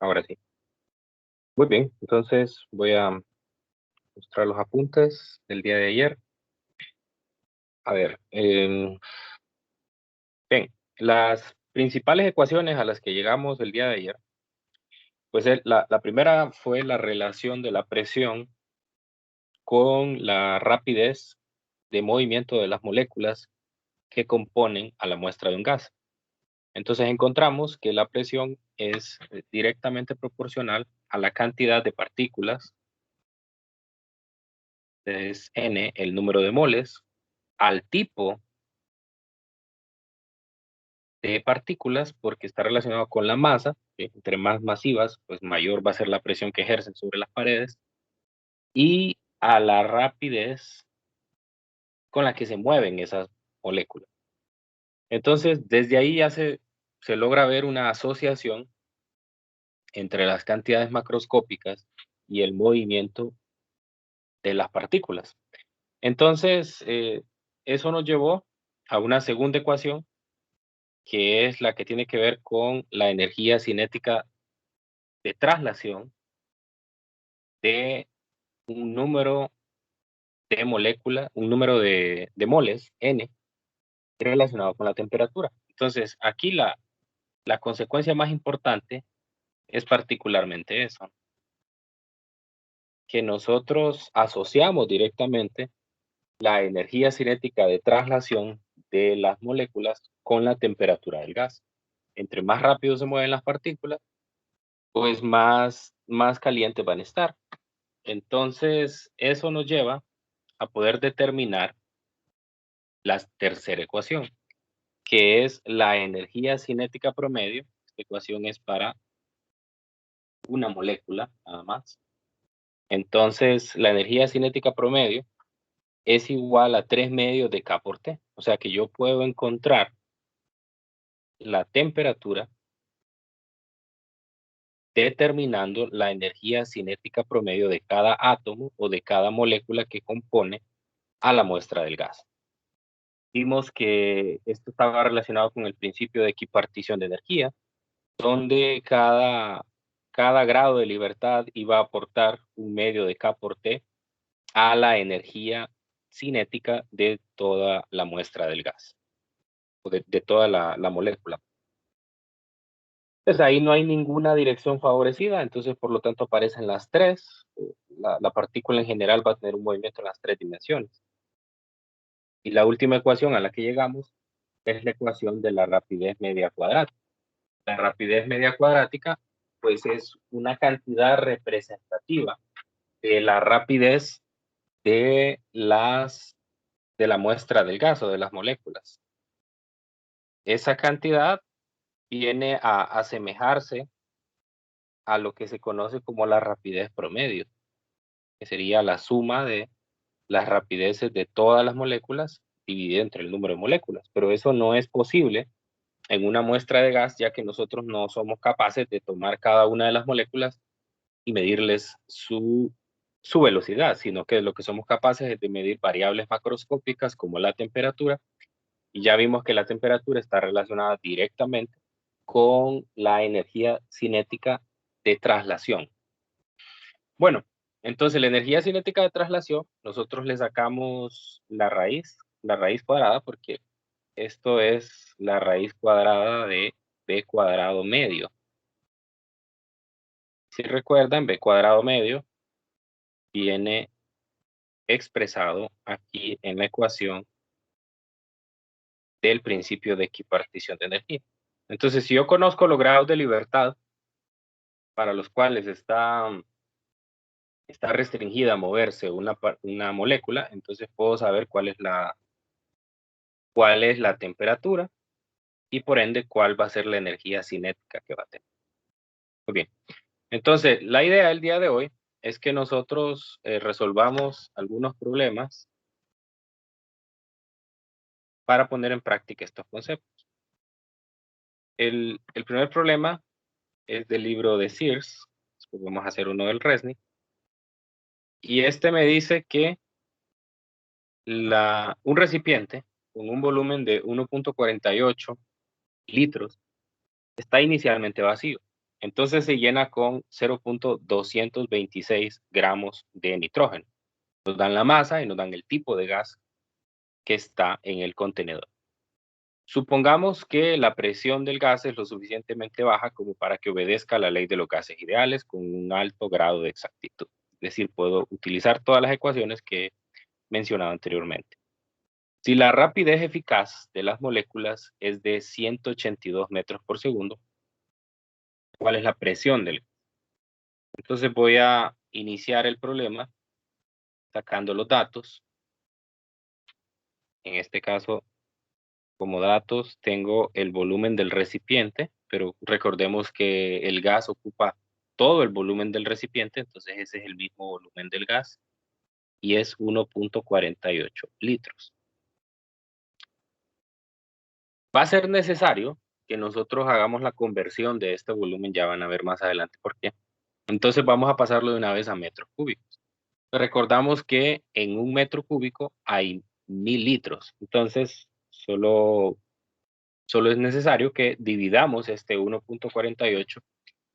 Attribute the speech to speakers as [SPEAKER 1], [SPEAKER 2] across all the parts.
[SPEAKER 1] Ahora sí. Muy bien, entonces voy a mostrar los apuntes del día de ayer. A ver, bien, las principales ecuaciones a las que llegamos el día de ayer, pues la primera fue la relación de la presión con la rapidez de movimiento de las moléculas que componen a la muestra de un gas. Entonces encontramos que la presión es directamente proporcional a la cantidad de partículas, es n, el número de moles, al tipo de partículas porque está relacionado con la masa, que entre más masivas, pues mayor va a ser la presión que ejercen sobre las paredes, y a la rapidez con la que se mueven esas moléculas. Entonces, desde ahí ya se logra ver una asociación entre las cantidades macroscópicas y el movimiento de las partículas. Entonces, eso nos llevó a una segunda ecuación, que es la que tiene que ver con la energía cinética de traslación de un número de molécula, un número de moles, n, relacionado con la temperatura. Entonces, aquí la consecuencia más importante es particularmente eso, que nosotros asociamos directamente la energía cinética de traslación de las moléculas con la temperatura del gas. Entre más rápido se mueven las partículas, pues más calientes van a estar. Entonces, eso nos lleva a poder determinar la tercera ecuación, que es la energía cinética promedio. Esta ecuación es para una molécula, nada más. Entonces, la energía cinética promedio es igual a 3 medios de K por T. O sea que yo puedo encontrar la temperatura determinando la energía cinética promedio de cada átomo o de cada molécula que compone a la muestra del gas. Vimos que esto estaba relacionado con el principio de equipartición de energía, donde cada grado de libertad iba a aportar un medio de K por T a la energía cinética de toda la muestra del gas, o de toda la molécula. Entonces ahí no hay ninguna dirección favorecida, entonces por lo tanto aparecen las tres. La partícula en general va a tener un movimiento en las tres dimensiones. Y la última ecuación a la que llegamos es la ecuación de la rapidez media cuadrática. La rapidez media cuadrática, pues es una cantidad representativa de la rapidez de de la muestra del gas o de las moléculas. Esa cantidad viene a asemejarse a lo que se conoce como la rapidez promedio, que sería la suma de las rapideces de todas las moléculas dividida entre el número de moléculas. Pero eso no es posible en una muestra de gas, ya que nosotros no somos capaces de tomar cada una de las moléculas y medirles su velocidad, sino que lo que somos capaces es de medir variables macroscópicas como la temperatura, y ya vimos que la temperatura está relacionada directamente con la energía cinética de traslación. Bueno, entonces la energía cinética de traslación, nosotros le sacamos la raíz cuadrada, porque esto es la raíz cuadrada de b cuadrado medio. Si recuerdan, b cuadrado medio viene expresado aquí en la ecuación del principio de equipartición de energía. Entonces, si yo conozco los grados de libertad para los cuales está restringida a moverse una molécula, entonces puedo saber cuál es la temperatura y por ende cuál va a ser la energía cinética que va a tener. Muy bien. Entonces, la idea del día de hoy es que nosotros resolvamos algunos problemas para poner en práctica estos conceptos. El primer problema es del libro de Sears, después vamos a hacer uno del Resnick, y este me dice que un recipiente con un volumen de 1.48 litros está inicialmente vacío. Entonces se llena con 0.226 gramos de nitrógeno. Nos dan la masa y nos dan el tipo de gas que está en el contenedor. Supongamos que la presión del gas es lo suficientemente baja como para que obedezca la ley de los gases ideales con un alto grado de exactitud. Es decir, puedo utilizar todas las ecuaciones que he mencionado anteriormente. Si la rapidez eficaz de las moléculas es de 182 metros por segundo, ¿cuál es la presión del gas? Entonces voy a iniciar el problema sacando los datos. En este caso, como datos, tengo el volumen del recipiente, pero recordemos que el gas ocupa todo el volumen del recipiente, entonces ese es el mismo volumen del gas y es 1.48 litros. Va a ser necesario que nosotros hagamos la conversión de este volumen, ya van a ver más adelante por qué. Entonces vamos a pasarlo de una vez a metros cúbicos. Recordamos que en un metro cúbico hay 1000 litros, entonces solo es necesario que dividamos este 1.48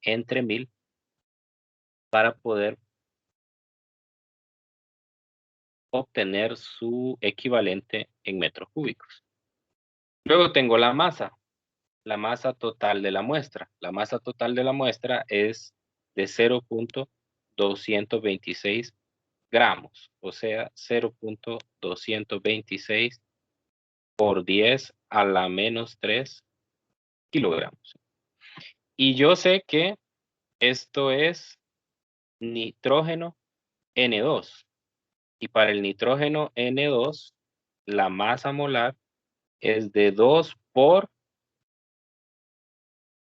[SPEAKER 1] entre 1000 para poder obtener su equivalente en metros cúbicos. Luego tengo la masa total de la muestra. La masa total de la muestra es de 0.226 gramos, o sea, 0.226 por 10 a la menos 3 kilogramos. Y yo sé que esto es nitrógeno N2. Y para el nitrógeno N2, la masa molar es de 2 por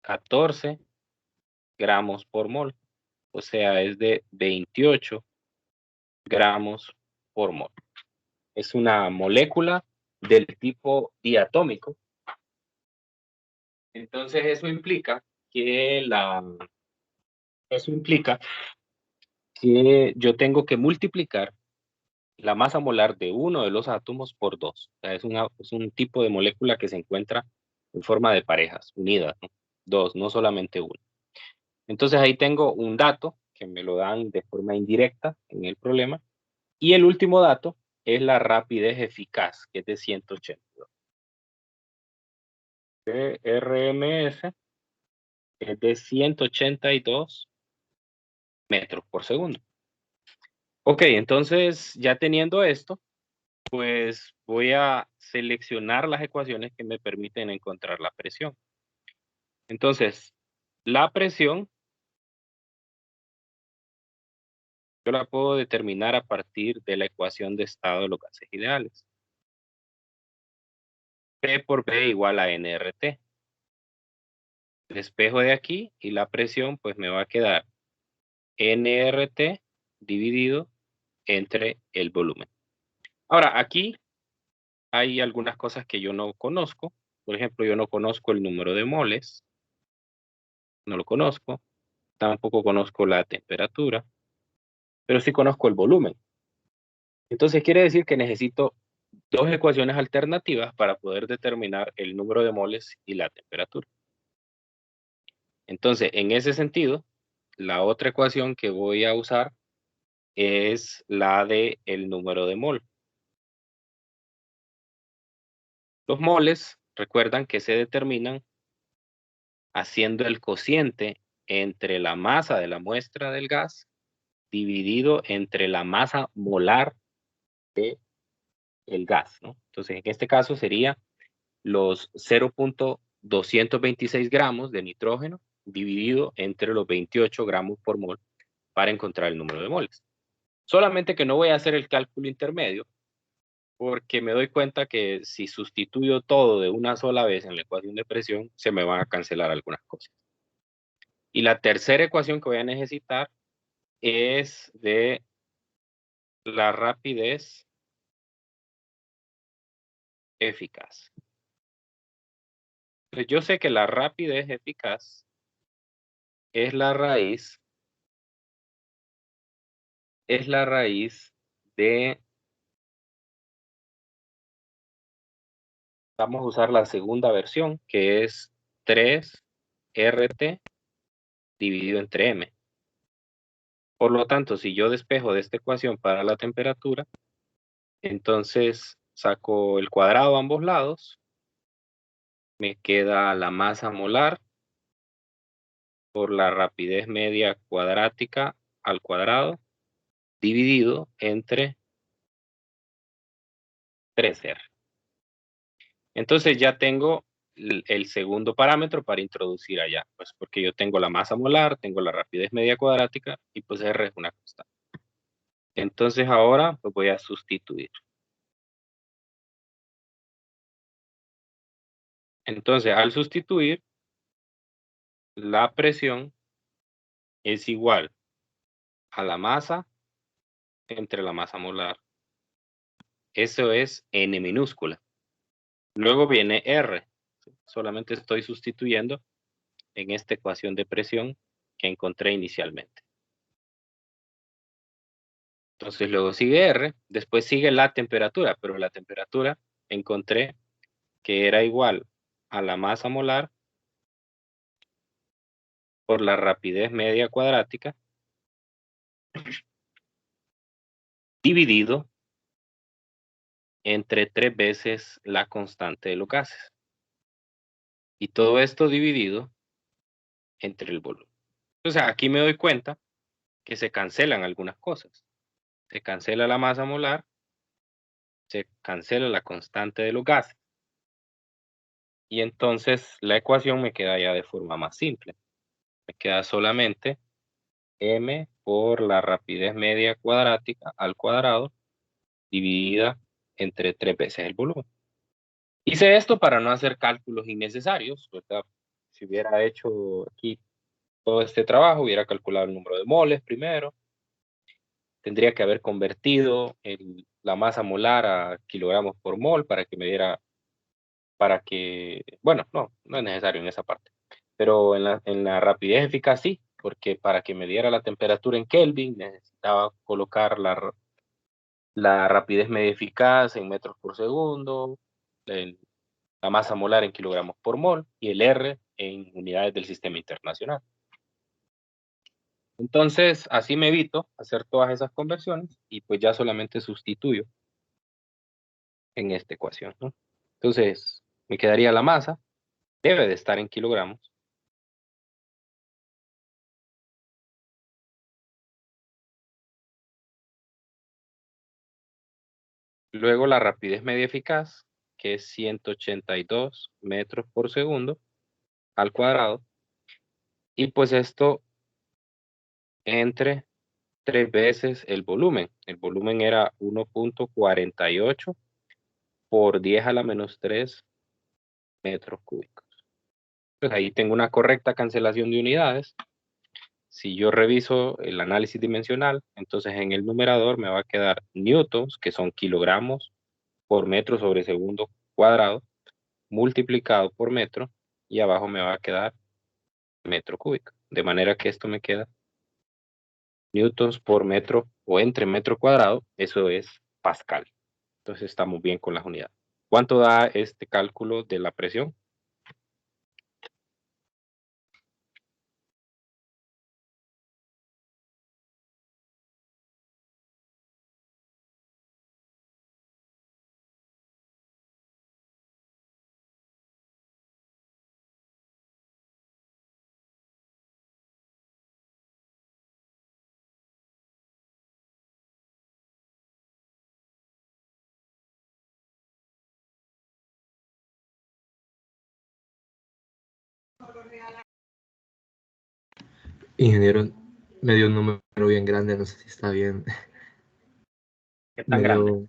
[SPEAKER 1] 14 gramos por mol. O sea, es de 28 gramos por mol. Es una molécula del tipo diatómico. Entonces eso implica que yo tengo que multiplicar la masa molar de uno de los átomos por 2. O sea, es un tipo de molécula que se encuentra en forma de parejas, unidas, ¿no? Dos, no solamente uno. Entonces ahí tengo un dato que me lo dan de forma indirecta en el problema. Y el último dato es la rapidez eficaz, que es de 182. RMS es de 182 metros por segundo. Ok, entonces ya teniendo esto, pues voy a seleccionar las ecuaciones que me permiten encontrar la presión. Entonces, la presión yo la puedo determinar a partir de la ecuación de estado de los gases ideales. P por B igual a nRT. Despejo de aquí y la presión pues me va a quedar nRT dividido entre el volumen. Ahora, aquí hay algunas cosas que yo no conozco. Por ejemplo, yo no conozco el número de moles. No lo conozco. Tampoco conozco la temperatura. Pero sí conozco el volumen. Entonces quiere decir que necesito dos ecuaciones alternativas para poder determinar el número de moles y la temperatura. Entonces, en ese sentido, la otra ecuación que voy a usar es la de el número de mol. Los moles, recuerdan que se determinan haciendo el cociente entre la masa de la muestra del gas dividido entre la masa molar del gas, ¿no? Entonces, en este caso sería los 0.226 gramos de nitrógeno dividido entre los 28 gramos por mol para encontrar el número de moles. Solamente que no voy a hacer el cálculo intermedio porque me doy cuenta que si sustituyo todo de una sola vez en la ecuación de presión, se me van a cancelar algunas cosas. Y la tercera ecuación que voy a necesitar es de la rapidez eficaz. Pues yo sé que la rapidez eficaz es la raíz de, vamos a usar la segunda versión, que es 3RT dividido entre m. Por lo tanto, si yo despejo de esta ecuación para la temperatura, entonces saco el cuadrado a ambos lados, me queda la masa molar por la rapidez media cuadrática al cuadrado, dividido entre 3R. Entonces ya tengo el segundo parámetro para introducir allá, pues porque yo tengo la masa molar, tengo la rapidez media cuadrática y pues R es una constante. Entonces ahora pues voy a sustituir. Entonces al sustituir, la presión es igual a la masa entre la masa molar. Eso es N minúscula. Luego viene R. Solamente estoy sustituyendo en esta ecuación de presión que encontré inicialmente. Entonces luego sigue R, después sigue la temperatura, pero la temperatura encontré que era igual a la masa molar por la rapidez media cuadrática dividido entre 3 veces la constante de los gases. Y todo esto dividido entre el volumen. Entonces aquí me doy cuenta que se cancelan algunas cosas. Se cancela la masa molar, se cancela la constante de los gases. Y entonces la ecuación me queda ya de forma más simple. Me queda solamente m por la rapidez media cuadrática al cuadrado dividida entre 3 veces el volumen. Hice esto para no hacer cálculos innecesarios, ¿verdad? Si hubiera hecho aquí todo este trabajo, hubiera calculado el número de moles primero, tendría que haber convertido la masa molar a kilogramos por mol para que me diera, bueno, no es necesario en esa parte, pero en la rapidez eficaz sí, porque para que me diera la temperatura en Kelvin necesitaba colocar la rapidez media eficaz en metros por segundo, la masa molar en kilogramos por mol y el R en unidades del sistema internacional. Entonces, así me evito hacer todas esas conversiones y pues ya solamente sustituyo en esta ecuación, ¿no? Entonces, me quedaría la masa, debe de estar en kilogramos. Luego la rapidez media eficaz, que es 182 metros por segundo al cuadrado. Y pues esto entre 3 veces el volumen. El volumen era 1.48 por 10 a la menos 3 metros cúbicos. Pues ahí tengo una correcta cancelación de unidades. Si yo reviso el análisis dimensional, entonces en el numerador me va a quedar newtons, que son kilogramos por metro sobre segundo cuadrado, multiplicado por metro, y abajo me va a quedar metro cúbico. De manera que esto me queda newtons por metro o entre metro cuadrado, eso es pascal. Entonces estamos bien con las unidades. ¿Cuánto da este cálculo de la presión?
[SPEAKER 2] Ingeniero, me dio un número bien grande, no sé si está bien.
[SPEAKER 1] ¿Qué tan
[SPEAKER 2] Me
[SPEAKER 1] grande?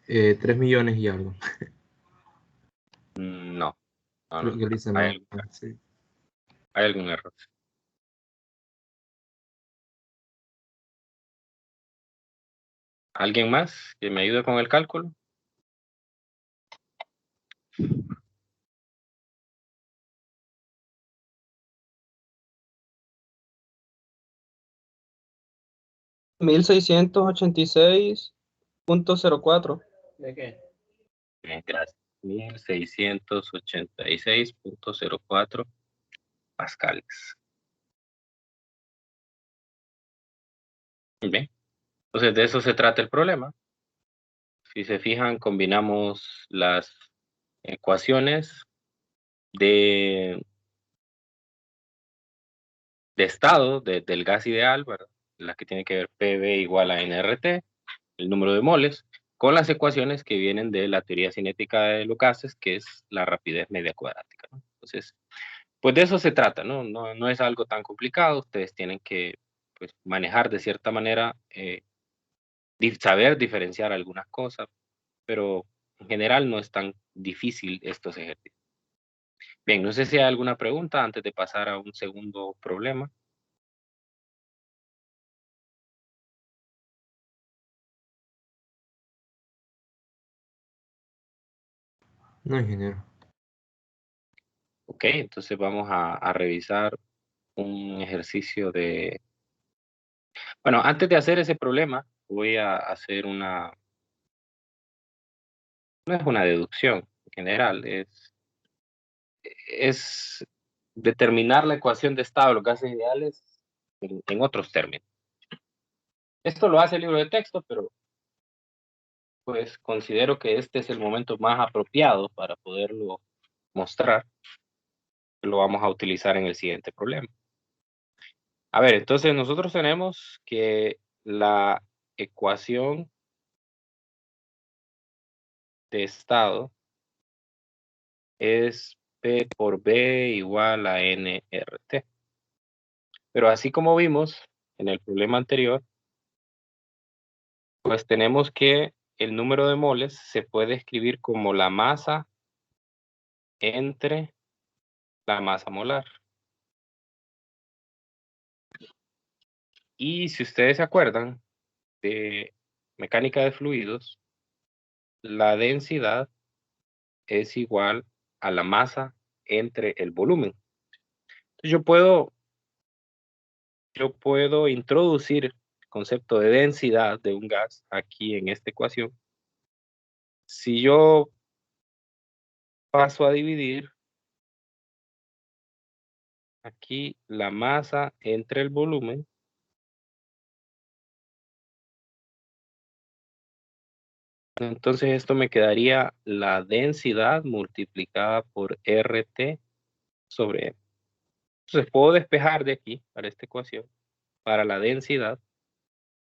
[SPEAKER 2] dio 3 millones y algo.
[SPEAKER 1] No,
[SPEAKER 2] Creo que lo hice
[SPEAKER 1] hay,
[SPEAKER 2] mal. Sí.
[SPEAKER 1] hay algún error. ¿Alguien más que me ayude con el cálculo?
[SPEAKER 3] Mil seiscientos ochenta y seis punto cero cuatro. ¿De qué?
[SPEAKER 1] Gracias. 1686.04 pascales. Bien. Entonces, de eso se trata el problema. Si se fijan, combinamos las ecuaciones de estado del gas ideal, ¿verdad? La que tiene que ver PV igual a nRT, el número de moles, con las ecuaciones que vienen de la teoría cinética de los gases, que es la rapidez media cuadrática, ¿no? Entonces, pues de eso se trata, ¿no? No es algo tan complicado, ustedes tienen que pues, manejar de cierta manera, saber diferenciar algunas cosas, pero en general no es tan difícil estos ejercicios. Bien, no sé si hay alguna pregunta antes de pasar a un segundo problema.
[SPEAKER 2] No, ingeniero.
[SPEAKER 1] Ok, entonces vamos a revisar un ejercicio de... Bueno, antes de hacer ese problema, voy a hacer una... No es una deducción en general, es determinar la ecuación de estado de los gases ideales en otros términos. Esto lo hace el libro de texto, pero pues considero que este es el momento más apropiado para poderlo mostrar. Lo vamos a utilizar en el siguiente problema. A ver, entonces nosotros tenemos que la ecuación de estado es P por B igual a nRT. Pero así como vimos en el problema anterior, pues tenemos que el número de moles se puede escribir como la masa entre la masa molar. Y si ustedes se acuerdan de mecánica de fluidos, la densidad es igual a la masa entre el volumen. Entonces yo puedo introducir el concepto de densidad de un gas aquí en esta ecuación. Si yo paso a dividir aquí la masa entre el volumen, entonces esto me quedaría la densidad multiplicada por RT sobre M. Entonces puedo despejar de aquí para esta ecuación, para la densidad,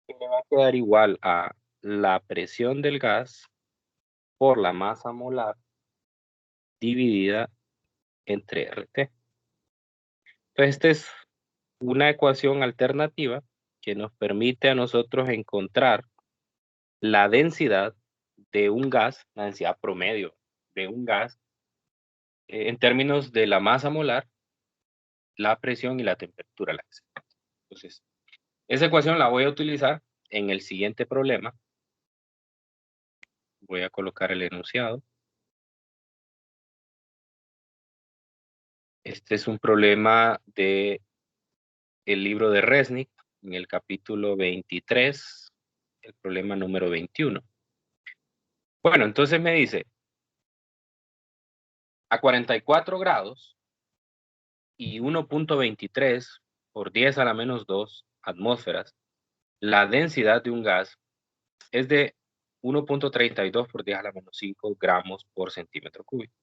[SPEAKER 1] que me va a quedar igual a la presión del gas por la masa molar dividida entre RT. Entonces esta es una ecuación alternativa que nos permite a nosotros encontrar la densidad de un gas, la densidad promedio de un gas, en términos de la masa molar, la presión y la temperatura. Entonces, esa ecuación la voy a utilizar en el siguiente problema. Voy a colocar el enunciado. Este es un problema de el libro de Resnick, en el capítulo 23, el problema número 21. Bueno, entonces me dice, a 44 grados y 1.23 por 10 a la menos 2 atmósferas, la densidad de un gas es de 1.32 por 10 a la menos 5 gramos por centímetro cúbico.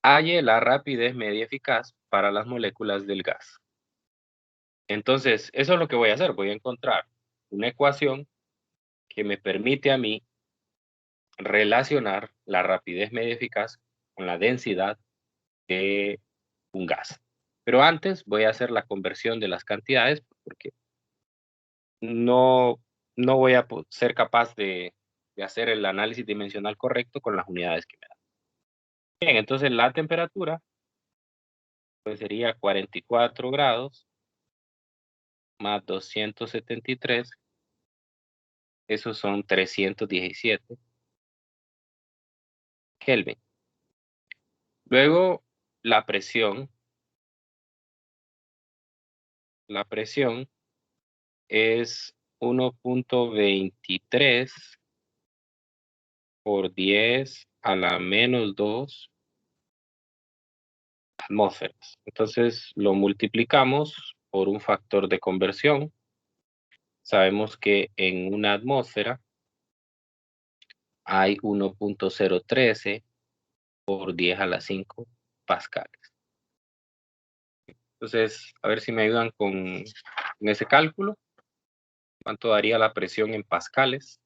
[SPEAKER 1] Halle la rapidez media eficaz para las moléculas del gas. Entonces, eso es lo que voy a hacer. Voy a encontrar una ecuación que me permite a mí relacionar la rapidez media eficaz con la densidad de un gas. Pero antes voy a hacer la conversión de las cantidades porque no, no voy a ser capaz de hacer el análisis dimensional correcto con las unidades que me dan. Bien, entonces la temperatura pues sería 44 grados más 273, esos son 317 Kelvin. Luego la presión es 1.23 por 10 a la menos 2 atmósferas. Entonces lo multiplicamos por un factor de conversión. sabemos que en una atmósfera hay 1.013 por 10 a la 5 pascales. Entonces, a ver si me ayudan con ese cálculo. ¿Cuánto daría la presión en pascales?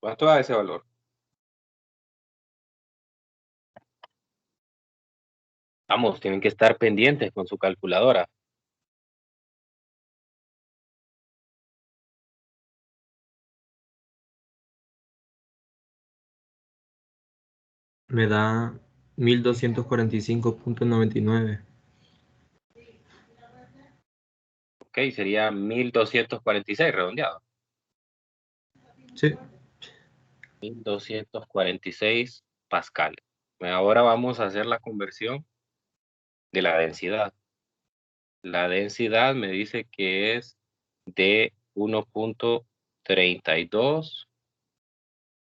[SPEAKER 1] ¿Cuánto da ese valor? Vamos, tienen que estar pendientes con su calculadora.
[SPEAKER 2] Me da 1245.99.
[SPEAKER 1] Ok, sería 1246 redondeado.
[SPEAKER 2] Sí.
[SPEAKER 1] 1246 pascales. Ahora vamos a hacer la conversión de la densidad. La densidad me dice que es de 1.32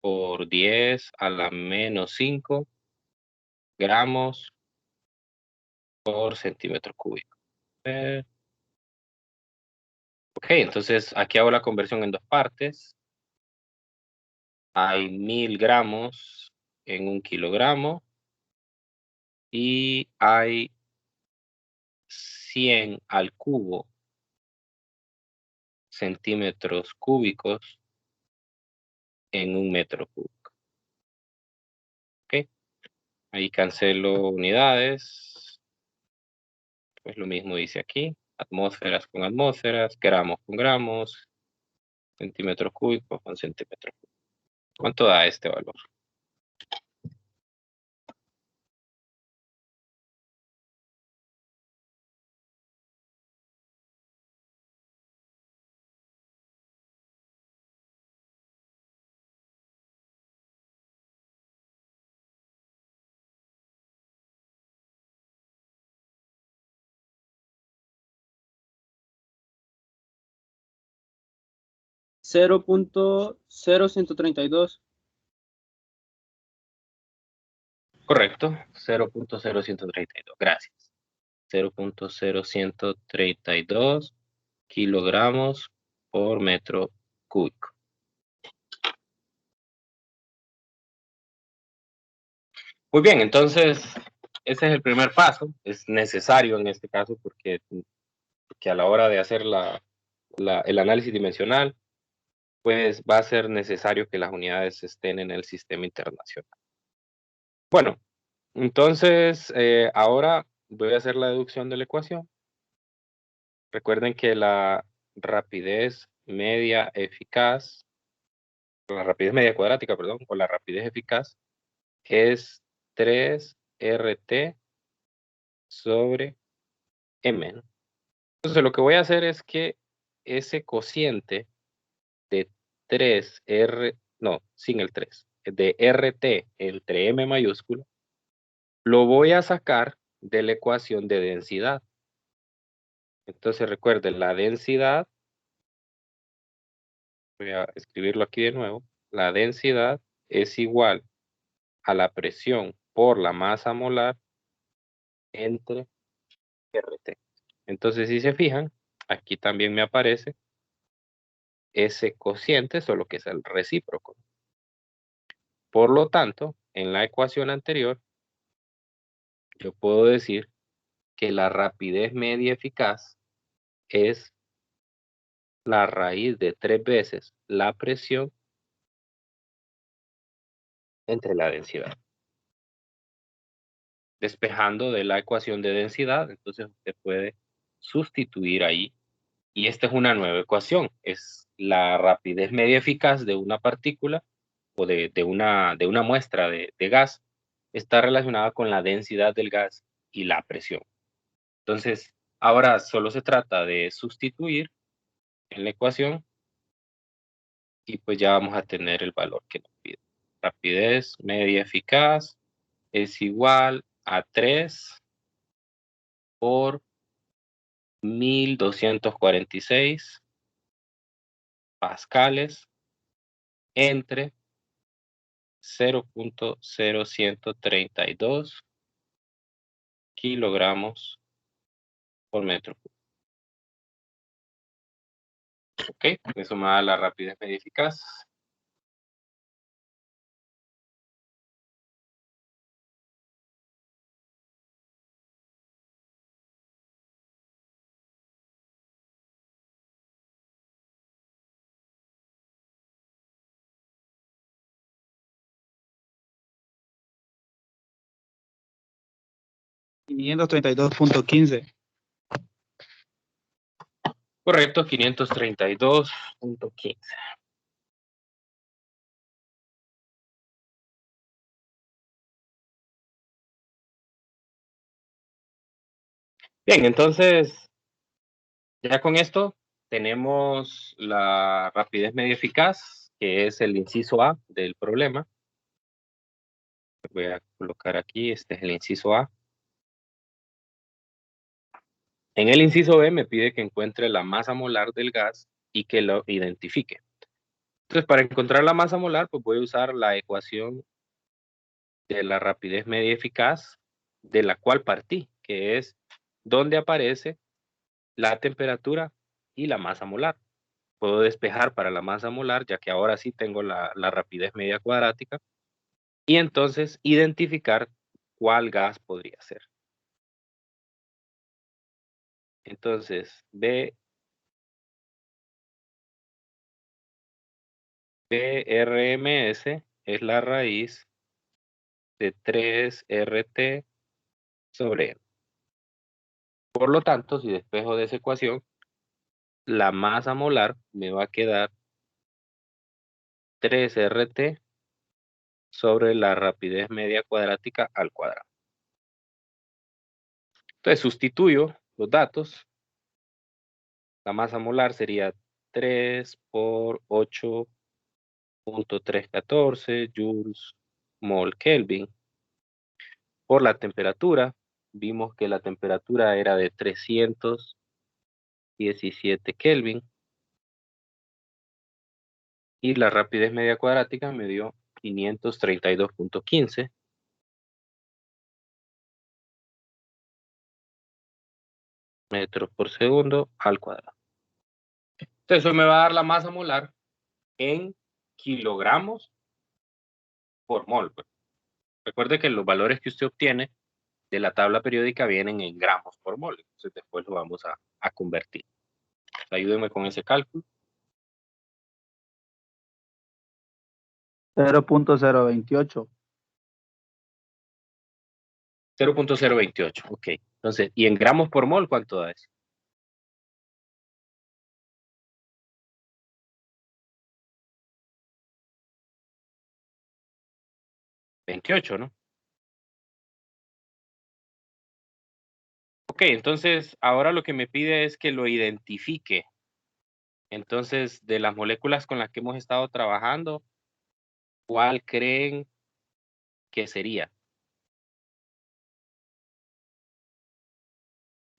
[SPEAKER 1] por 10 a la menos 5 gramos por centímetro cúbico. Ok, entonces aquí hago la conversión en dos partes. Hay 1000 gramos en 1 kilogramo y hay 100 al cubo centímetros cúbicos en 1 metro cúbico. Ok, ahí cancelo unidades. Pues lo mismo dice aquí, atmósferas con atmósferas, gramos con gramos, centímetros cúbicos con centímetros cúbicos. ¿Cuánto da este valor?
[SPEAKER 3] Cero punto cero ciento treinta y dos.
[SPEAKER 1] Correcto, 0.0132, gracias. 0.0132 kilogramos por metro cúbico. Muy bien, entonces ese es el primer paso. Es necesario en este caso porque a la hora de hacer el análisis dimensional, pues va a ser necesario que las unidades estén en el sistema internacional. Bueno, entonces ahora voy a hacer la deducción de la ecuación. Recuerden que la rapidez media eficaz, la rapidez media cuadrática, perdón, o la rapidez eficaz es 3RT sobre M, ¿no? Entonces lo que voy a hacer es que ese cociente de 3R, no, sin el 3, de RT entre M mayúscula, lo voy a sacar de la ecuación de densidad. Entonces recuerden, la densidad, voy a escribirlo aquí de nuevo, la densidad es igual a la presión por la masa molar entre RT. Entonces, si se fijan, aquí también me aparece ese cociente, solo que es el recíproco. Por lo tanto, en la ecuación anterior, yo puedo decir que la rapidez media eficaz es la raíz de 3 veces la presión entre la densidad. Despejando de la ecuación de densidad, entonces usted puede sustituir ahí. Y esta es una nueva ecuación. Es la rapidez media eficaz de una partícula o de una muestra de gas. Está relacionada con la densidad del gas y la presión. Entonces, ahora solo se trata de sustituir en la ecuación y pues ya vamos a tener el valor que nos pide. Rapidez media eficaz es igual a 3 por 1246 pascales entre 0.0132 kilogramos por metro cúbico. Ok, eso me da la rapidez media eficaz.
[SPEAKER 3] $532.15.
[SPEAKER 1] Correcto, 532.15. Bien, entonces, ya con esto tenemos la rapidez media eficaz, que es el inciso A del problema. Voy a colocar aquí, este es el inciso A. En el inciso B me pide que encuentre la masa molar del gas y que lo identifique. Entonces, para encontrar la masa molar, pues voy a usar la ecuación de la rapidez media eficaz de la cual partí, que es donde aparece la temperatura y la masa molar. Puedo despejar para la masa molar, ya que ahora sí tengo la rapidez media cuadrática, y entonces identificar cuál gas podría ser. Entonces, BRMS es la raíz de 3RT sobre M. Por lo tanto, si despejo de esa ecuación, la masa molar me va a quedar 3RT sobre la rapidez media cuadrática al cuadrado. Entonces sustituyo los datos. La masa molar sería 3 por 8.314 joules mol Kelvin. Por la temperatura, vimos que la temperatura era de 317 Kelvin. Y la rapidez media cuadrática me dio 532.15 metros por segundo al cuadrado. Entonces eso me va a dar la masa molar en kilogramos por mol. Pues. Recuerde que los valores que usted obtiene de la tabla periódica vienen en gramos por mol. Entonces después lo vamos a convertir. Ayúdenme con ese cálculo.
[SPEAKER 3] 0.028.
[SPEAKER 1] 0.028, ok. Entonces, ¿y en gramos por mol cuánto da eso? 28, ¿no? Ok, entonces ahora lo que me pide es que lo identifique. Entonces, de las moléculas con las que hemos estado trabajando, ¿cuál creen que sería?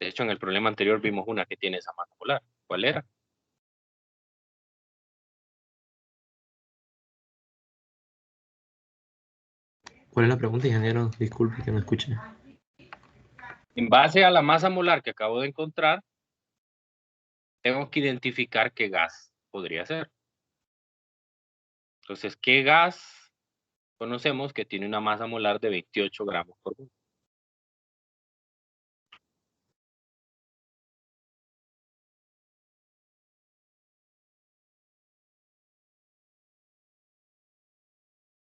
[SPEAKER 1] De hecho, en el problema anterior vimos una que tiene esa masa molar. ¿Cuál era?
[SPEAKER 2] ¿Cuál es la pregunta, ingeniero? Disculpe que no escuché.
[SPEAKER 1] En base a la masa molar que acabo de encontrar, tengo que identificar qué gas podría ser. Entonces, ¿qué gas conocemos que tiene una masa molar de 28 gramos por mol?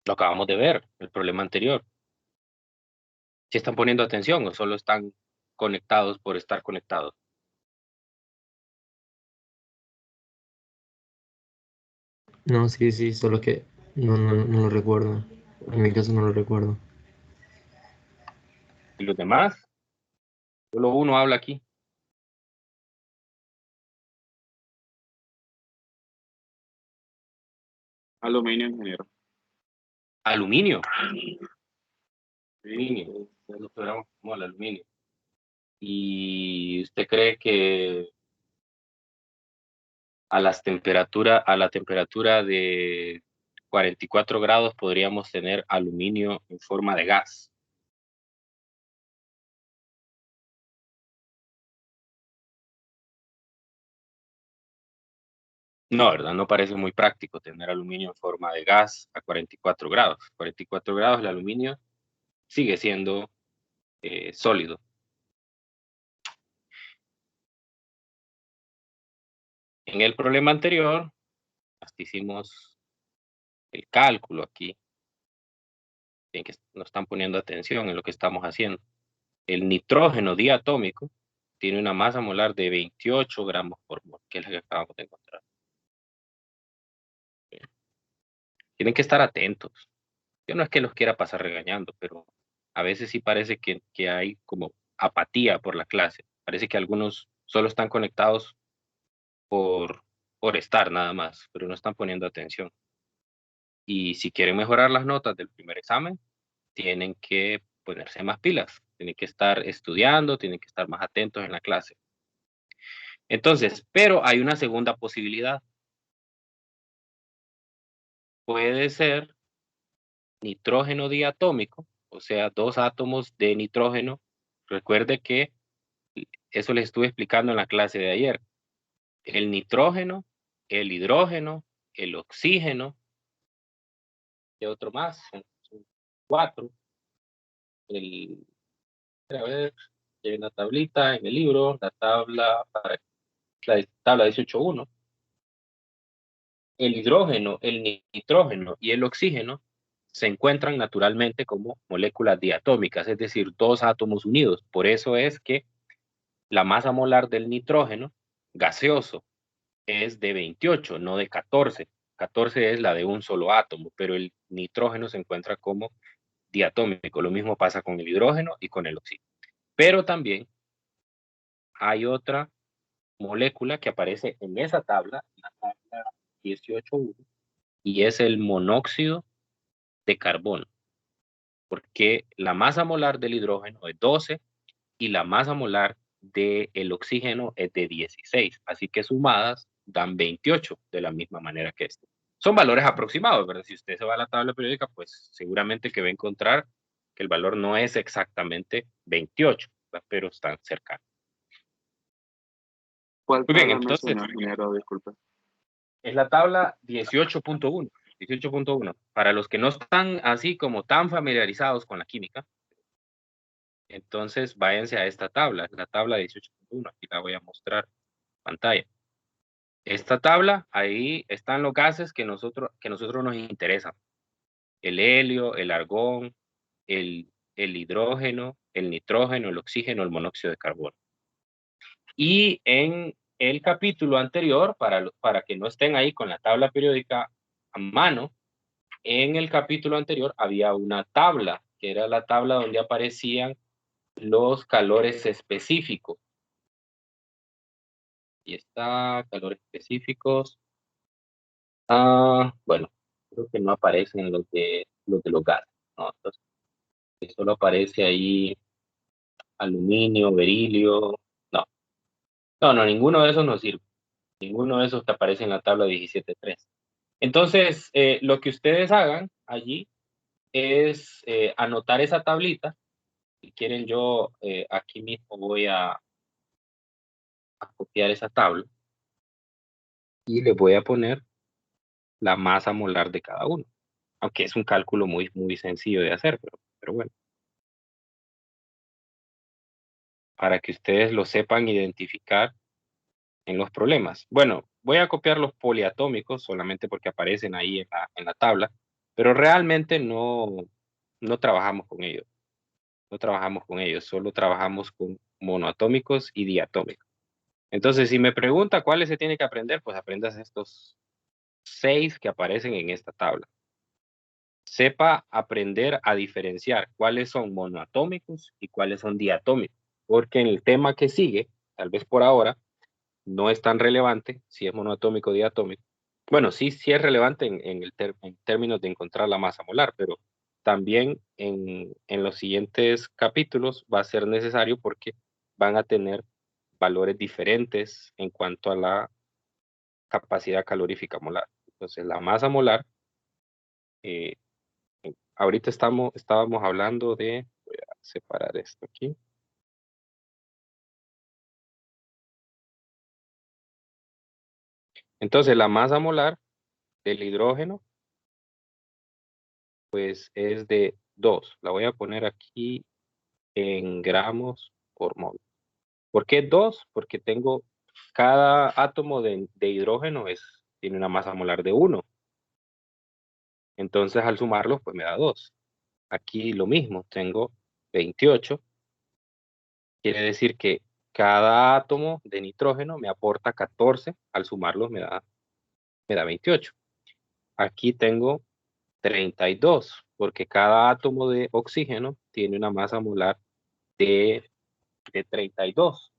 [SPEAKER 1] Lo acabamos de ver, el problema anterior. ¿Si están poniendo atención o solo están conectados por estar conectados?
[SPEAKER 2] No, sí, sí, solo que no lo recuerdo. En mi caso no lo recuerdo.
[SPEAKER 1] ¿Y los demás? Solo uno habla aquí.
[SPEAKER 4] Aluminio, ingeniero.
[SPEAKER 1] Aluminio. aluminio, ya lo esperamos como al aluminio. ¿Y usted cree que a la temperatura de 44 grados podríamos tener aluminio en forma de gas? No, ¿verdad? No parece muy práctico tener aluminio en forma de gas a 44 grados. 44 grados el aluminio sigue siendo sólido. En el problema anterior, hasta hicimos el cálculo aquí, en que nos están poniendo atención en lo que estamos haciendo. El nitrógeno diatómico tiene una masa molar de 28 gramos por mol, que es la que acabamos de encontrar. Tienen que estar atentos. Yo no es que los quiera pasar regañando, pero a veces sí parece que hay como apatía por la clase. Parece que algunos solo están conectados por, por estar nada más, pero no están poniendo atención. Y si quieren mejorar las notas del primer examen, tienen que ponerse más pilas, tienen que estar estudiando, tienen que estar más atentos en la clase. Entonces, pero hay una segunda posibilidad. Puede ser nitrógeno diatómico, o sea, dos átomos de nitrógeno. Recuerde que eso les estuve explicando en la clase de ayer. El nitrógeno, el hidrógeno, el oxígeno, y otro más, son cuatro. A ver, hay una tablita en el libro, la tabla 18.1. El hidrógeno, el nitrógeno y el oxígeno se encuentran naturalmente como moléculas diatómicas, es decir, dos átomos unidos. Por eso es que la masa molar del nitrógeno gaseoso es de 28, no de 14. 14 es la de un solo átomo, pero el nitrógeno se encuentra como diatómico. Lo mismo pasa con el hidrógeno y con el oxígeno. Pero también hay otra molécula que aparece en esa tabla, la tabla 18.1, y es el monóxido de carbono, porque la masa molar del hidrógeno es 12 y la masa molar del oxígeno es de 16, así que sumadas dan 28 de la misma manera que este. Son valores aproximados, ¿verdad? Si usted se va a la tabla periódica, pues seguramente que va a encontrar que el valor no es exactamente 28, ¿verdad? Pero están cercanos.
[SPEAKER 4] ¿Cuál
[SPEAKER 1] Muy bien,
[SPEAKER 4] tabla
[SPEAKER 1] entonces
[SPEAKER 4] mencionó, ingeniero? Disculpe.
[SPEAKER 1] es la tabla 18.1. 18.1. Para los que no están así como tan familiarizados con la química, entonces váyanse a esta tabla, la tabla 18.1. Aquí la voy a mostrar en pantalla. Esta tabla, ahí están los gases que nosotros nos interesan. El helio, el argón, el hidrógeno, el nitrógeno, el oxígeno, el monóxido de carbono. Y en el capítulo anterior, para que no estén ahí con la tabla periódica a mano, en el capítulo anterior había una tabla, que era la tabla donde aparecían los calores específicos. Y está, calores específicos. Bueno, creo que no aparecen los de los gases, ¿no? Entonces, solo aparece ahí aluminio, berilio. No, no, ninguno de esos nos sirve. Ninguno de esos que aparece en la tabla 17.3. Entonces, lo que ustedes hagan allí es anotar esa tablita. Si quieren, yo aquí mismo voy a copiar esa tabla y le voy a poner la masa molar de cada uno. Aunque es un cálculo muy, muy sencillo de hacer, pero bueno, para que ustedes lo sepan identificar en los problemas. Bueno, voy a copiar los poliatómicos solamente porque aparecen ahí en la tabla, pero realmente no trabajamos con ellos. No trabajamos con ellos, solo trabajamos con monoatómicos y diatómicos. Entonces, si me pregunta cuáles se tiene que aprender, pues aprendas estos 6 que aparecen en esta tabla. Sepa aprender a diferenciar cuáles son monoatómicos y cuáles son diatómicos, porque en el tema que sigue, tal vez por ahora, no es tan relevante si es monoatómico o diatómico. Bueno, sí es relevante en términos de encontrar la masa molar, pero también en los siguientes capítulos va a ser necesario porque van a tener valores diferentes en cuanto a la capacidad calorífica molar. Entonces, la masa molar, ahorita estábamos hablando de, voy a separar esto aquí. Entonces, la masa molar del hidrógeno, pues es de 2. La voy a poner aquí en gramos por mol. ¿Por qué 2? Porque tengo cada átomo de hidrógeno tiene una masa molar de 1. Entonces, al sumarlos, pues me da 2. Aquí lo mismo, tengo 28. Quiere decir que cada átomo de nitrógeno me aporta 14. Al sumarlos me da 28. Aquí tengo 32, porque cada átomo de oxígeno tiene una masa molar de 32.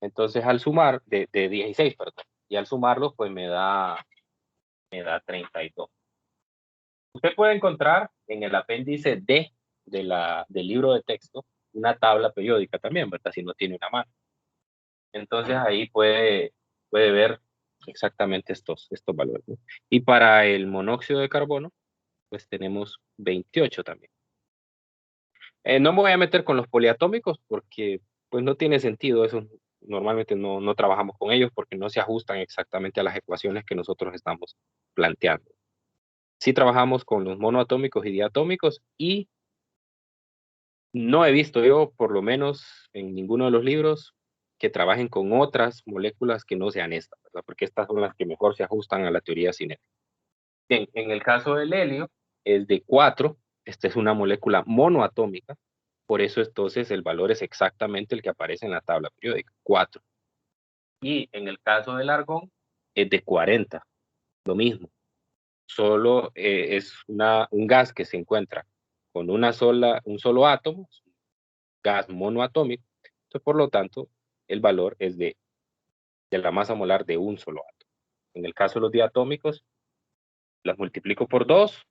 [SPEAKER 1] Entonces, al sumar, de 16, perdón. Y al sumarlos, pues me da 32. Usted puede encontrar en el apéndice D del libro de texto una tabla periódica también, ¿verdad? Si no tiene una mano. Entonces, ahí puede ver exactamente estos valores, ¿no? Y para el monóxido de carbono, pues tenemos 28 también. No me voy a meter con los poliatómicos porque pues no tiene sentido eso. Normalmente no trabajamos con ellos porque no se ajustan exactamente a las ecuaciones que nosotros estamos planteando. Sí trabajamos con los monoatómicos y diatómicos y no he visto yo, por lo menos en ninguno de los libros, que trabajen con otras moléculas que no sean estas, ¿verdad? Porque estas son las que mejor se ajustan a la teoría cinética. Bien, en el caso del helio es de 4. Esta es una molécula monoatómica. Por eso entonces el valor es exactamente el que aparece en la tabla periódica, 4. Y en el caso del argón es de 40, lo mismo. Solo es un gas que se encuentra con un solo átomo, gas monoatómico. Entonces, por lo tanto, el valor es de la masa molar de un solo átomo. En el caso de los diatómicos, las multiplico por 2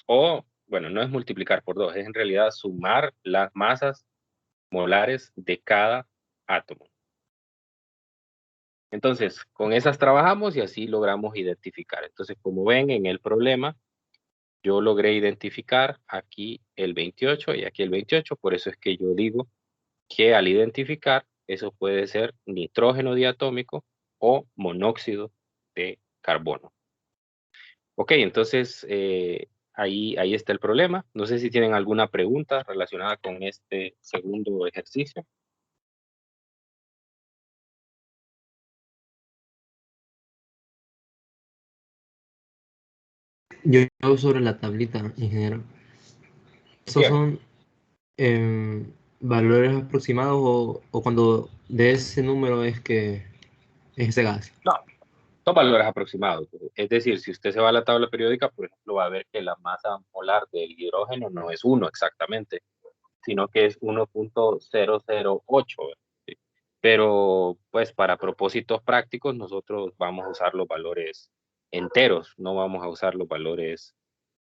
[SPEAKER 1] o, bueno, no es multiplicar por 2, es en realidad sumar las masas molares de cada átomo. Entonces, con esas trabajamos y así logramos identificar. Entonces, como ven en el problema, yo logré identificar aquí el 28 y aquí el 28. Por eso es que yo digo que al identificar, eso puede ser nitrógeno diatómico o monóxido de carbono. Ok, entonces ahí está el problema. No sé si tienen alguna pregunta relacionada con este segundo ejercicio.
[SPEAKER 2] Yo sobre la tablita, ingeniero. ¿Esos
[SPEAKER 1] Bien.
[SPEAKER 2] son valores aproximados o cuando de ese número es que es ese gas?
[SPEAKER 1] No, son valores aproximados. Es decir, si usted se va a la tabla periódica, por ejemplo, va a ver que la masa molar del hidrógeno no es 1 exactamente, sino que es 1.008. ¿Sí? Pero, pues, para propósitos prácticos, nosotros vamos a usar los valores enteros, no vamos a usar los valores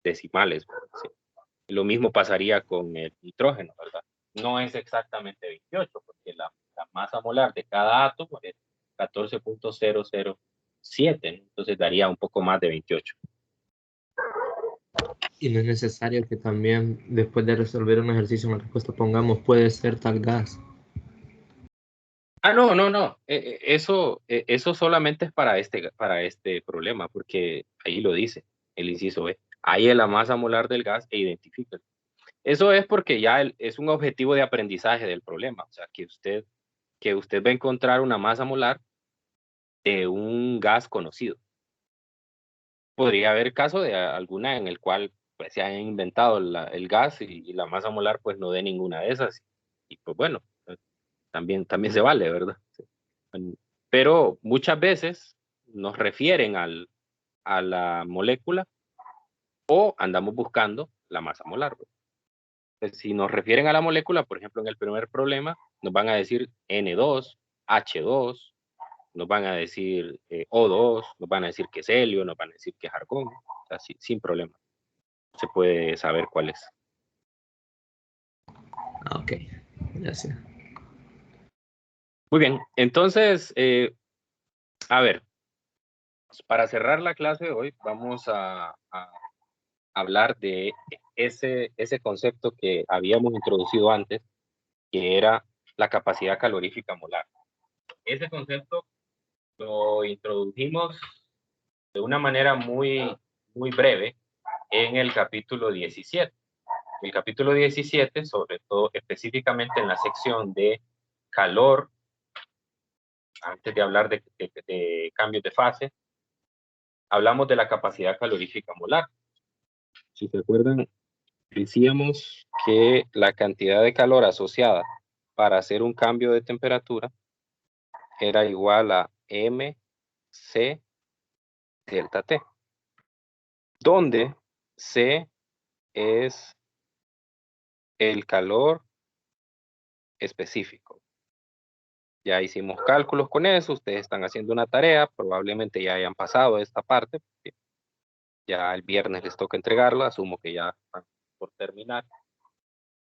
[SPEAKER 1] decimales. ¿Sí? Lo mismo pasaría con el nitrógeno, ¿verdad? No es exactamente 28, porque la masa molar de cada átomo es 14.007, entonces daría un poco más de 28.
[SPEAKER 2] Y no es necesario que también después de resolver un ejercicio una respuesta pongamos puede ser tal gas.
[SPEAKER 1] No. Eso solamente es para este problema, porque ahí lo dice, el inciso B. Ahí es la masa molar del gas e identifica. Eso es porque ya es un objetivo de aprendizaje del problema. O sea, que usted va a encontrar una masa molar de un gas conocido. Podría haber caso de alguna en el cual pues, se haya inventado el gas y la masa molar pues no dé ninguna de esas. Y pues bueno, también se vale, ¿verdad? Sí. Pero muchas veces nos refieren a la molécula o andamos buscando la masa molar. Pues, si nos refieren a la molécula, por ejemplo, en el primer problema, nos van a decir N2, H2, nos van a decir O2, nos van a decir que es helio, nos van a decir que es argón, o sea, sin problema. se puede saber cuál es.
[SPEAKER 2] Ah, ok, ya sé.
[SPEAKER 1] Muy bien, entonces, a ver, para cerrar la clase de hoy, vamos a hablar de ese concepto que habíamos introducido antes, que era la capacidad calorífica molar. Ese concepto lo introdujimos de una manera muy breve en el capítulo 17. El capítulo 17, sobre todo específicamente en la sección de calor, antes de hablar de cambios de fase, hablamos de la capacidad calorífica molar. Si se acuerdan, decíamos que la cantidad de calor asociada para hacer un cambio de temperatura era igual a mc delta T, donde C es el calor específico. Ya hicimos cálculos con eso, ustedes están haciendo una tarea, probablemente ya hayan pasado esta parte, porque ya el viernes les toca entregarla, asumo que ya están por terminar.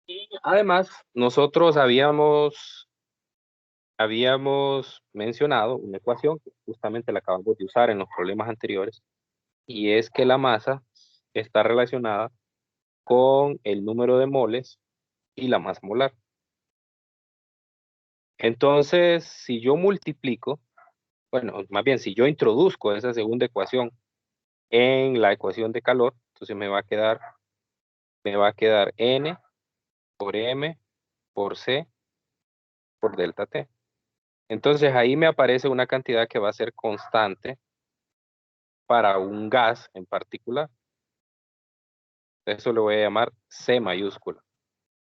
[SPEAKER 1] Y además, nosotros habíamos mencionado una ecuación que justamente la acabamos de usar en los problemas anteriores, y es que la masa está relacionada con el número de moles y la masa molar. Entonces, si yo multiplico, bueno, más bien si yo introduzco esa segunda ecuación en la ecuación de calor, entonces me va a quedar N por M por C por delta T. Entonces ahí me aparece una cantidad que va a ser constante para un gas en particular. Eso lo voy a llamar C mayúscula.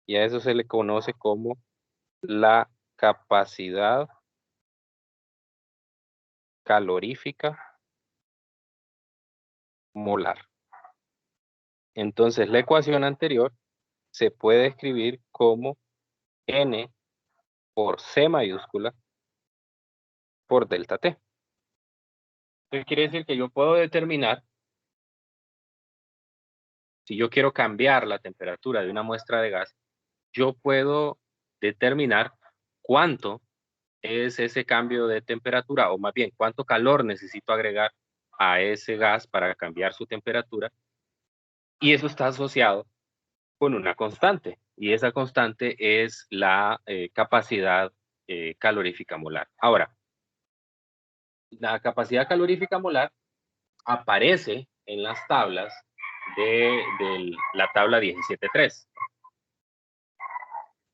[SPEAKER 1] Y a eso se le conoce como la capacidad calorífica molar. Entonces la ecuación anterior se puede escribir como N por C mayúscula por delta T. Entonces quiere decir que yo puedo determinar, si yo quiero cambiar la temperatura de una muestra de gas, yo puedo determinar cuánto es ese cambio de temperatura, o más bien, cuánto calor necesito agregar a ese gas para cambiar su temperatura, y eso está asociado con una constante, y esa constante es la capacidad calorífica molar. Ahora, la capacidad calorífica molar aparece en las tablas de la tabla 17.3.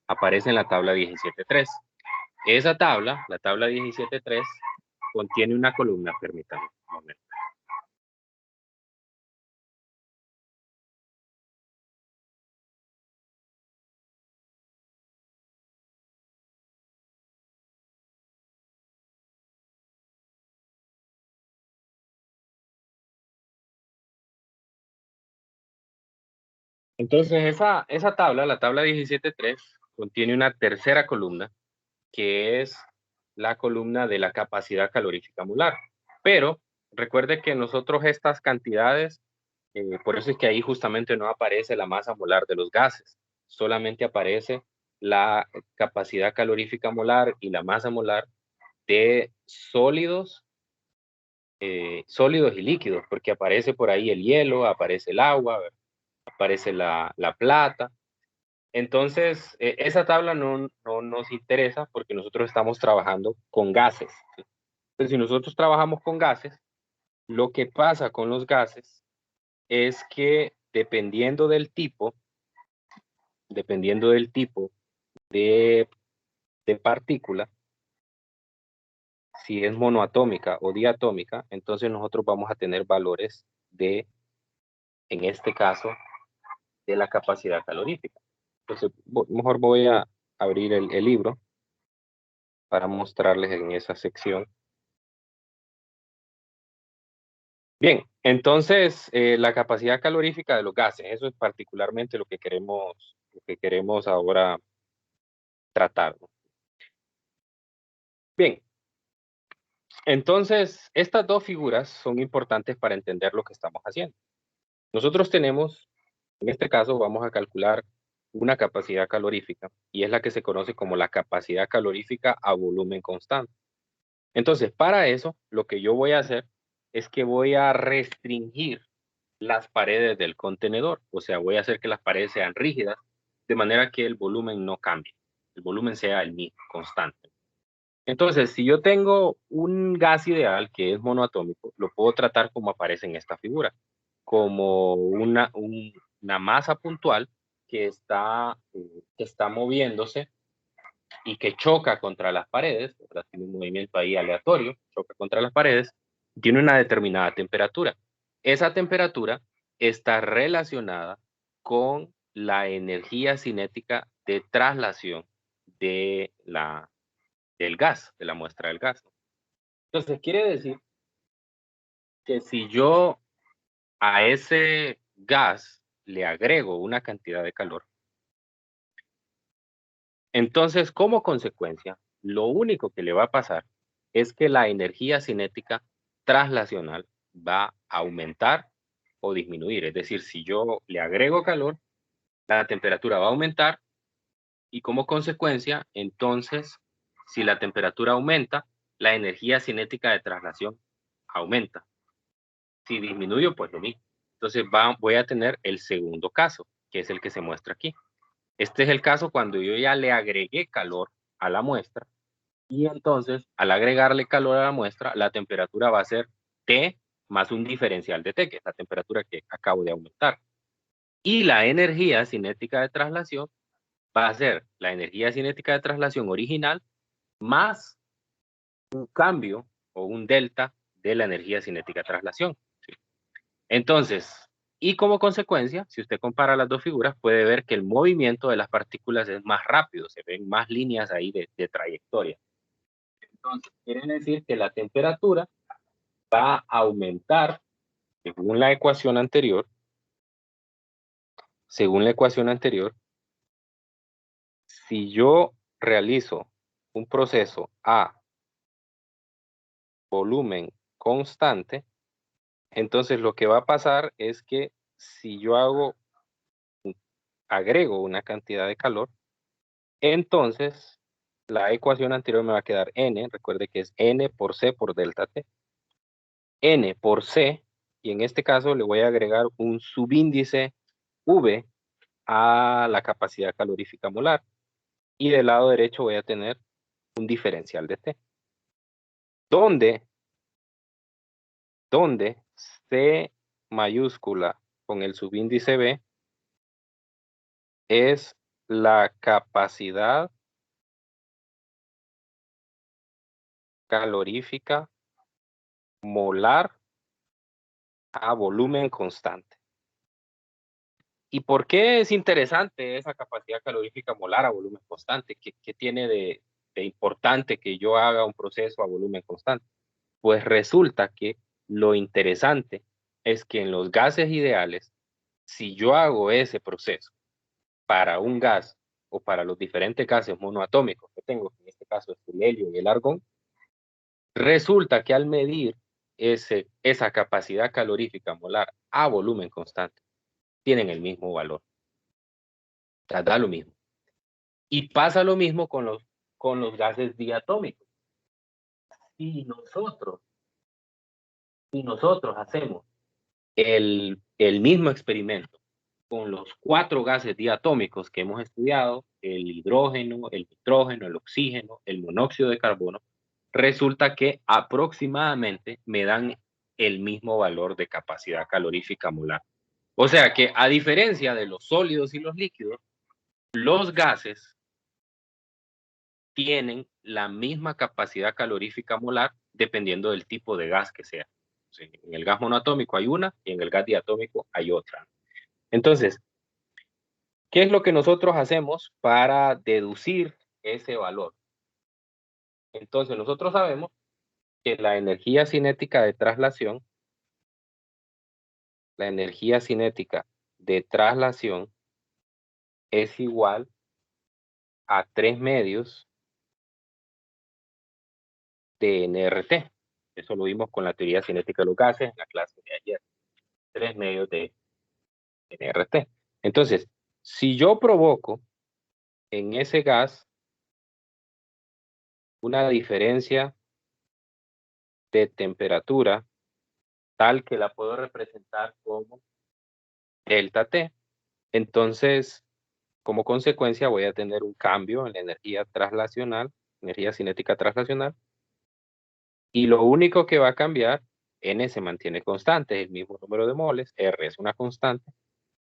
[SPEAKER 1] Aparece en la tabla 17.3. Esa tabla, la tabla 17.3, contiene una columna, permítanme un momento. Entonces, esa tabla, la tabla 17.3, contiene una tercera columna, que es la columna de la capacidad calorífica molar. Pero recuerde que nosotros estas cantidades, por eso es que ahí justamente no aparece la masa molar de los gases, solamente aparece la capacidad calorífica molar y la masa molar de sólidos, sólidos y líquidos, porque aparece por ahí el hielo, aparece el agua, aparece la plata. Entonces, esa tabla no nos interesa porque nosotros estamos trabajando con gases, ¿sí? Entonces, si nosotros trabajamos con gases, lo que pasa con los gases es que dependiendo del tipo de partícula, si es monoatómica o diatómica, entonces nosotros vamos a tener valores de, en este caso, de la capacidad calorífica. Entonces, mejor voy a abrir el libro para mostrarles en esa sección. Bien, entonces la capacidad calorífica de los gases, eso es particularmente lo que queremos ahora tratar, ¿no? Bien, entonces estas dos figuras son importantes para entender lo que estamos haciendo. Nosotros tenemos En este caso vamos a calcular una capacidad calorífica y es la que se conoce como la capacidad calorífica a volumen constante. Entonces, para eso, lo que yo voy a hacer es que voy a restringir las paredes del contenedor, o sea, voy a hacer que las paredes sean rígidas, de manera que el volumen no cambie, el volumen sea el mismo, constante. Entonces, si yo tengo un gas ideal que es monoatómico, lo puedo tratar como aparece en esta figura, como una masa puntual que está moviéndose y que choca contra las paredes, ¿verdad? Tiene un movimiento ahí aleatorio, choca contra las paredes, tiene una determinada temperatura. Esa temperatura está relacionada con la energía cinética de traslación de del gas, de la muestra del gas. Entonces, quiere decir que si yo a ese gas le agrego una cantidad de calor, entonces, como consecuencia, lo único que le va a pasar es que la energía cinética traslacional va a aumentar o disminuir. Es decir, si yo le agrego calor, la temperatura va a aumentar y como consecuencia, entonces, si la temperatura aumenta, la energía cinética de traslación aumenta. Si disminuyo, pues lo mismo. Entonces voy a tener el segundo caso, que es el que se muestra aquí. Este es el caso cuando yo ya le agregué calor a la muestra y entonces al agregarle calor a la muestra, la temperatura va a ser T más un diferencial de T, que es la temperatura que acabo de aumentar. Y la energía cinética de traslación va a ser la energía cinética de traslación original más un cambio o un delta de la energía cinética de traslación. ¿Sí? Entonces, y como consecuencia, si usted compara las dos figuras, puede ver que el movimiento de las partículas es más rápido, se ven más líneas ahí de trayectoria. Entonces, quiere decir que la temperatura va a aumentar según la ecuación anterior. Según la ecuación anterior, si yo realizo un proceso a volumen constante, entonces lo que va a pasar es que si yo agrego una cantidad de calor, entonces la ecuación anterior me va a quedar n, recuerde que es n por c por delta t, n por c, y en este caso le voy a agregar un subíndice v a la capacidad calorífica molar, y del lado derecho voy a tener un diferencial de t, donde c mayúscula con el subíndice v es la capacidad calorífica molar a volumen constante. ¿Y por qué es interesante esa capacidad calorífica molar a volumen constante? ¿Qué tiene de importante que yo haga un proceso a volumen constante? Pues resulta que lo interesante es que en los gases ideales, si yo hago ese proceso para un gas o para los diferentes gases monoatómicos que tengo, que en este caso es el helio y el argón, resulta que al medir esa capacidad calorífica molar a volumen constante, tienen el mismo valor. O sea, da lo mismo. Y pasa lo mismo con los gases diatómicos. Si nosotros hacemos el mismo experimento con los 4 gases diatómicos que hemos estudiado, el hidrógeno, el nitrógeno, el oxígeno, el monóxido de carbono, resulta que aproximadamente me dan el mismo valor de capacidad calorífica molar. O sea que a diferencia de los sólidos y los líquidos, los gases tienen la misma capacidad calorífica molar dependiendo del tipo de gas que sea. Sí, en el gas monoatómico hay una y en el gas diatómico hay otra. Entonces, ¿qué es lo que nosotros hacemos para deducir ese valor? Entonces, nosotros sabemos que la energía cinética de traslación, es igual a 3 medios de nRT. Eso lo vimos con la teoría cinética de los gases en la clase de ayer. 3 medios de nRT. Entonces, si yo provoco en ese gas una diferencia de temperatura tal que la puedo representar como delta T, entonces, como consecuencia, voy a tener un cambio en la energía traslacional, energía cinética traslacional, y lo único que va a cambiar, N se mantiene constante, es el mismo número de moles, R es una constante,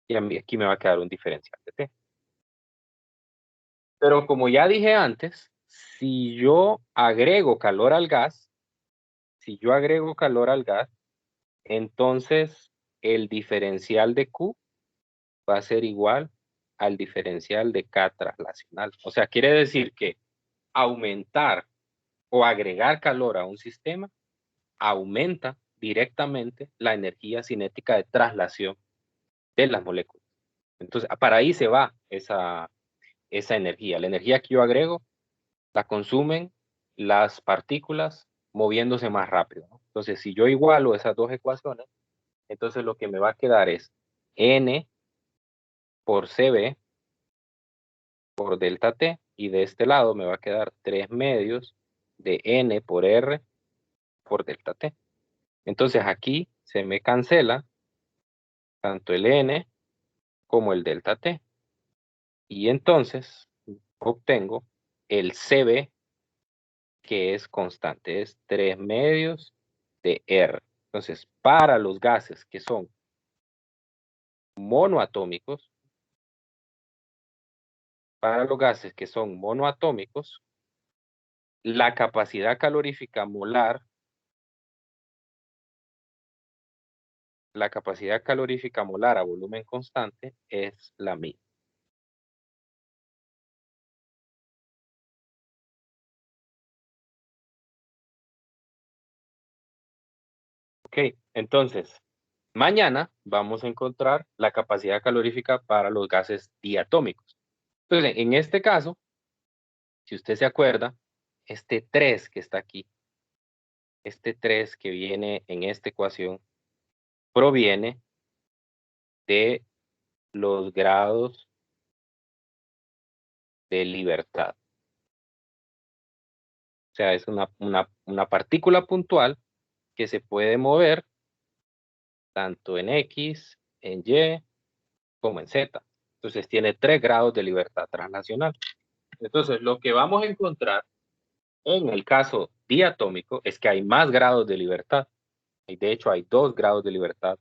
[SPEAKER 1] y a mí aquí me va a quedar un diferencial de T. Pero como ya dije antes, si yo agrego calor al gas, entonces el diferencial de Q va a ser igual al diferencial de K traslacional. O sea, quiere decir que aumentar o agregar calor a un sistema aumenta directamente la energía cinética de traslación de las moléculas. Entonces, para ahí se va esa energía. La energía que yo agrego la consumen las partículas moviéndose más rápido, ¿no? Entonces, si yo igualo esas dos ecuaciones, entonces lo que me va a quedar es N por CB por delta T, y de este lado me va a quedar 3 medios de N por R por delta T. Entonces aquí se me cancela tanto el N como el delta T. Y entonces obtengo el CB, que es constante, es 3 medios de R. Entonces, para los gases que son monoatómicos, la capacidad calorífica molar a volumen constante es la misma. Ok, entonces, mañana vamos a encontrar la capacidad calorífica para los gases diatómicos. Entonces, en este caso, si usted se acuerda, este 3 que está aquí, este 3 que viene en esta ecuación, proviene de los grados de libertad. O sea, es una partícula puntual que se puede mover tanto en X, en Y, como en Z. Entonces tiene 3 grados de libertad translacional. Entonces, lo que vamos a encontrar en el caso diatómico es que hay más grados de libertad. Y de hecho, hay 2 grados de libertad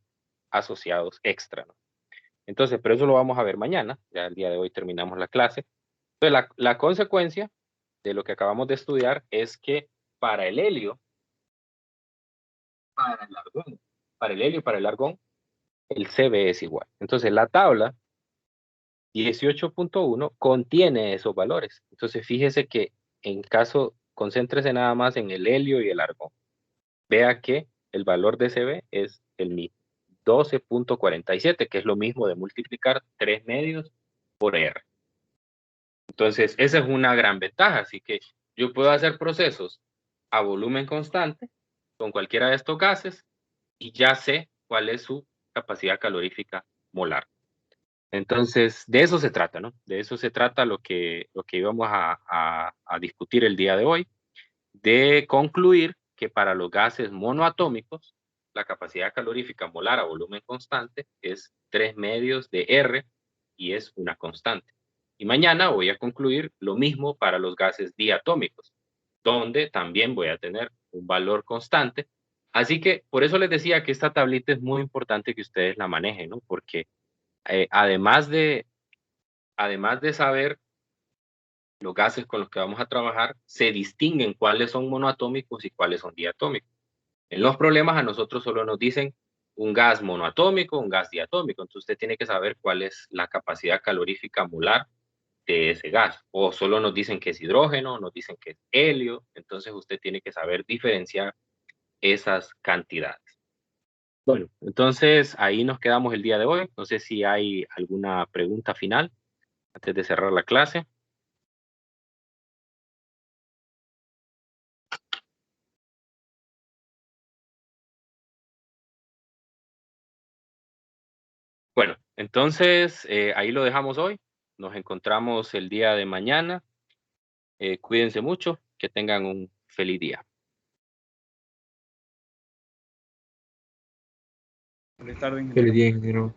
[SPEAKER 1] asociados extra, ¿no? Entonces, pero eso lo vamos a ver mañana. Ya el día de hoy terminamos la clase. Entonces, la consecuencia de lo que acabamos de estudiar es que para el helio, para el argón, para el argón, el CB es igual. Entonces, la tabla 18.1 contiene esos valores. Entonces, fíjese que en caso, concéntrese nada más en el helio y el argón. Vea que el valor de CB es el mismo, 12.47, que es lo mismo de multiplicar 3 medios por R. Entonces, esa es una gran ventaja. Así que yo puedo hacer procesos a volumen constante con cualquiera de estos gases y ya sé cuál es su capacidad calorífica molar. Entonces, de eso se trata, ¿no? De eso se trata lo que íbamos a discutir el día de hoy, de concluir que para los gases monoatómicos, la capacidad calorífica molar a volumen constante es 3 medios de R y es una constante. Y mañana voy a concluir lo mismo para los gases diatómicos, donde también voy a tener un valor constante. Así que por eso les decía que esta tablita es muy importante que ustedes la manejen, ¿no? Porque además de saber los gases con los que vamos a trabajar, se distinguen cuáles son monoatómicos y cuáles son diatómicos. En los problemas a nosotros solo nos dicen un gas monoatómico, un gas diatómico. Entonces usted tiene que saber cuál es la capacidad calorífica molar de ese gas. O solo nos dicen que es hidrógeno, nos dicen que es helio. Entonces usted tiene que saber diferenciar esas cantidades. Bueno, entonces ahí nos quedamos el día de hoy. No sé si hay alguna pregunta final antes de cerrar la clase. Bueno, Entonces, ahí lo dejamos hoy. Nos encontramos el día de mañana. Cuídense mucho, que tengan un feliz día.
[SPEAKER 4] Feliz tarde,
[SPEAKER 2] Feliz día, ingeniero.